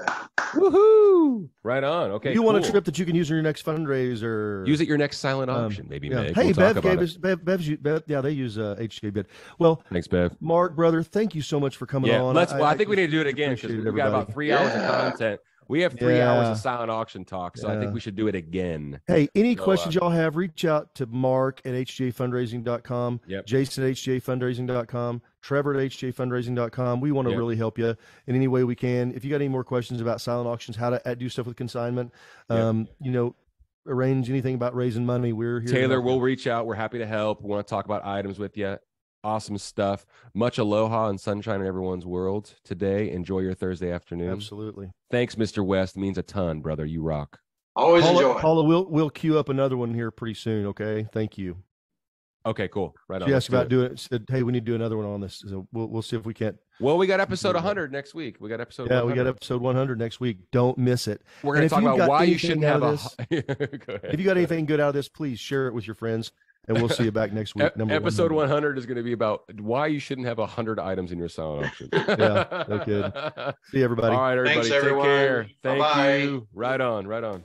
Woohoo. Right on. Okay. You want a trip that you can use in your next fundraiser? Use at your next silent auction, maybe, Meg. Hey, Bev gave us, Bev, they use HJ Bid. Well, thanks, Bev. Mark, brother, thank you so much for coming on. I think we need to do it again because we've got about 3 hours of content. We have 3 hours of silent auction talk, so I think we should do it again. Hey, any questions y'all have, reach out to Mark at hjfundraising.com, Jason at hjfundraising.com, Trevor at hjfundraising.com. We want to really help you in any way we can. If you got any more questions about silent auctions, how to do stuff with consignment, arrange anything about raising money, we're here. Taylor, we'll reach out. We're happy to help. We want to talk about items with you. Awesome stuff. Much aloha and sunshine in everyone's world today. Enjoy your Thursday afternoon. Absolutely. Thanks, Mr. West. It means a ton, brother. You rock. Always enjoy. Paula, we'll queue up another one here pretty soon. Okay. Thank you. Okay, cool. Right on. She asked about doing it. Said, hey, we need to do another one on this. So we'll see if we can't. Well, we got episode 100 next week. We got episode 100. We got episode 100 next week. Don't miss it. We're going to talk about why you shouldn't have Go ahead. If you got anything good out of this, please share it with your friends. And we'll see you back next week. Episode 100 is going to be about why you shouldn't have 100 items in your silent auction. Yeah, no kidding. See you, everybody. All right, everybody. Thanks, everyone. Take care. Thank Bye-bye. you. Right on.